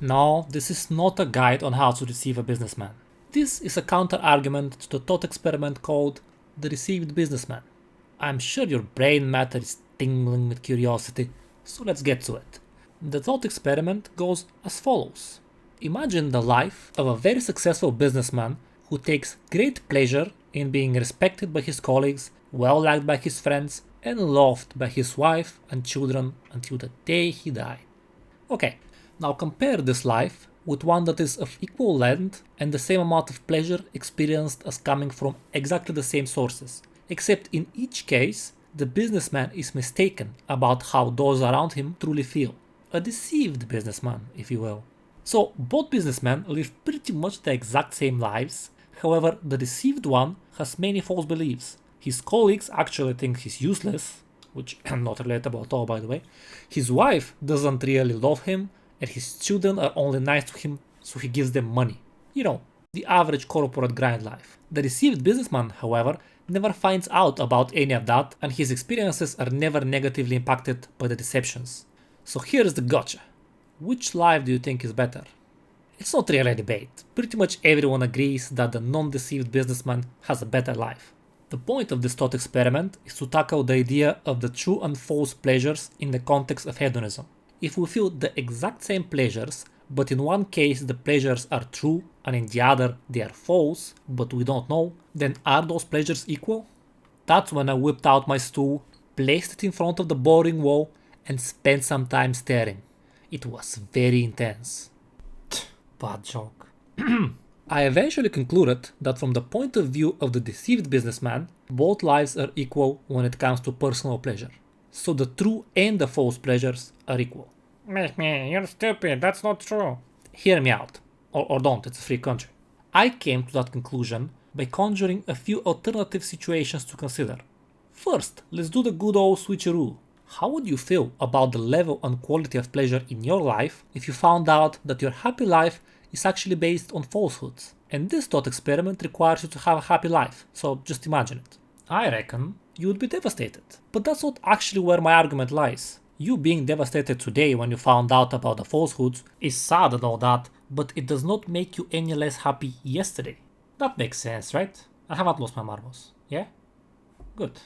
No, this is not a guide on how to deceive a businessman. This is a counter-argument to the thought experiment called The Deceived Businessman. I'm sure your brain matter is tingling with curiosity, so let's get to it. The thought experiment goes as follows. Imagine the life of a very successful businessman who takes great pleasure in being respected by his colleagues, well liked by his friends, and loved by his wife and children until the day he died. Okay, now compare this life with one that is of equal length and the same amount of pleasure experienced as coming from exactly the same sources, except in each case, the businessman is mistaken about how those around him truly feel. A deceived businessman, if you will. So, both businessmen live pretty much the exact same lives, however, the deceived one has many false beliefs. His colleagues actually think he's useless, which not relatable at all, by the way. His wife doesn't really love him, and his children are only nice to him, so he gives them money. You know, the average corporate grind life. The deceived businessman, however, never finds out about any of that, and his experiences are never negatively impacted by the deceptions. So here's the gotcha. Which life do you think is better? It's not really a debate. Pretty much everyone agrees that the non-deceived businessman has a better life. The point of this thought experiment is to tackle the idea of the true and false pleasures in the context of hedonism. If we feel the exact same pleasures, but in one case the pleasures are true and in the other they are false, but we don't know, then are those pleasures equal? That's when I whipped out my stool, placed it in front of the boring wall, and spent some time staring. It was very intense. Bad joke. I eventually concluded that from the point of view of the deceived businessman, both lives are equal when it comes to personal pleasure. So the true and the false pleasures are equal. Meh, you're stupid, that's not true. Hear me out. Or don't, it's a free country. I came to that conclusion by conjuring a few alternative situations to consider. First, let's do the good old switcheroo. How would you feel about the level and quality of pleasure in your life if you found out that your happy life is actually based on falsehoods? And this thought experiment requires you to have a happy life, so just imagine it. I reckon you would be devastated. But that's not actually where my argument lies. You being devastated today when you found out about the falsehoods is sad and all that, but it does not make you any less happy yesterday. That makes sense, right? I haven't lost my marbles. Yeah? Good.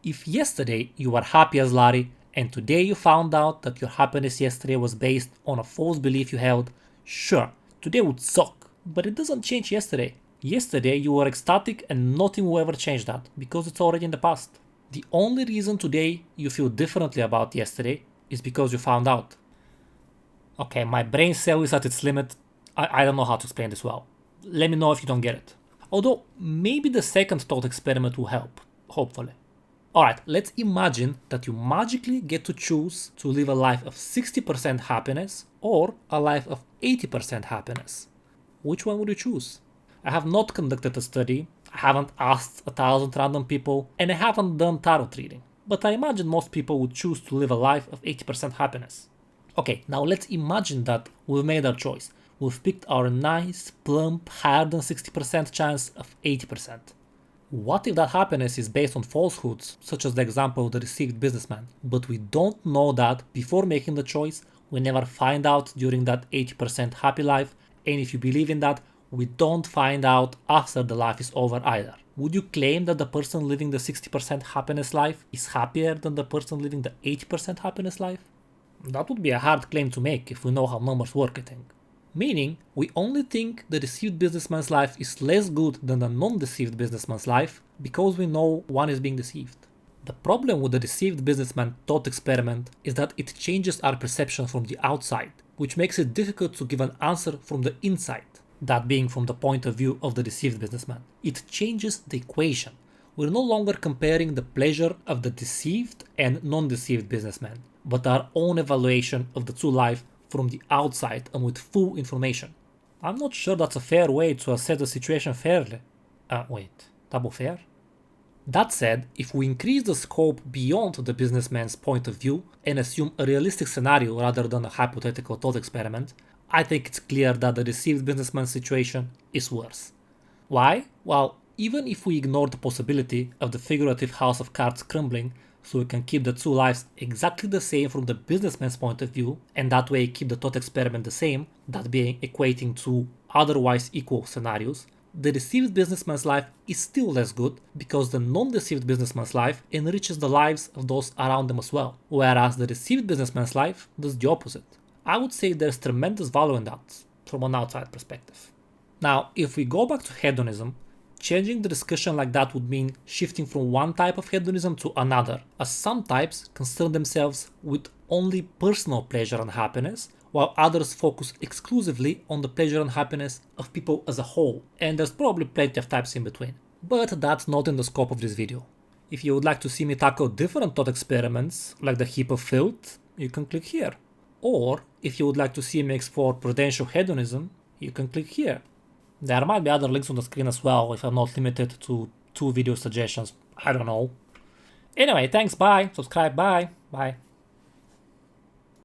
If yesterday you were happy as Larry and today you found out that your happiness yesterday was based on a false belief you held, sure, today would suck, but it doesn't change yesterday. Yesterday you were ecstatic and nothing will ever change that because it's already in the past. The only reason today you feel differently about yesterday is because you found out. Okay, my brain cell is at its limit. I don't know how to explain this well. Let me know if you don't get it. Although, maybe the second thought experiment will help. Hopefully. Alright, let's imagine that you magically get to choose to live a life of 60% happiness or a life of 80% happiness. Which one would you choose? I have not conducted a study, I haven't asked 1,000 random people, and I haven't done tarot reading. But I imagine most people would choose to live a life of 80% happiness. Okay, now let's imagine that we've made our choice. We've picked our nice, plump, higher than 60% chance of 80%. What if that happiness is based on falsehoods, such as the example of the deceived businessman, but we don't know that before making the choice, we never find out during that 80% happy life, and if you believe in that, we don't find out after the life is over either. Would you claim that the person living the 60% happiness life is happier than the person living the 80% happiness life? That would be a hard claim to make if we know how numbers work, I think. Meaning, we only think the deceived businessman's life is less good than the non-deceived businessman's life because we know one is being deceived. The problem with the deceived businessman thought experiment is that it changes our perception from the outside, which makes it difficult to give an answer from the inside, that being from the point of view of the deceived businessman. It changes the equation. We're no longer comparing the pleasure of the deceived and non-deceived businessman, but our own evaluation of the two lives from the outside and with full information. I'm not sure that's a fair way to assess the situation fairly. Double fair? That said, if we increase the scope beyond the businessman's point of view and assume a realistic scenario rather than a hypothetical thought experiment, I think it's clear that the deceived businessman's situation is worse. Why? Well, even if we ignore the possibility of the figurative house of cards crumbling, so we can keep the two lives exactly the same from the businessman's point of view, and that way keep the thought experiment the same, that being equating two otherwise equal scenarios, the deceived businessman's life is still less good because the non-deceived businessman's life enriches the lives of those around them as well, whereas the deceived businessman's life does the opposite. I would say there's tremendous value in that from an outside perspective. Now, if we go back to hedonism, changing the discussion like that would mean shifting from one type of hedonism to another, as some types concern themselves with only personal pleasure and happiness, while others focus exclusively on the pleasure and happiness of people as a whole, and there's probably plenty of types in between. But that's not in the scope of this video. If you would like to see me tackle different thought experiments, like the heap of filth, you can click here. Or, if you would like to see me explore prudential hedonism, you can click here. There might be other links on the screen as well if I'm not limited to 2 video suggestions, I don't know. Anyway, thanks, bye, subscribe, bye, bye.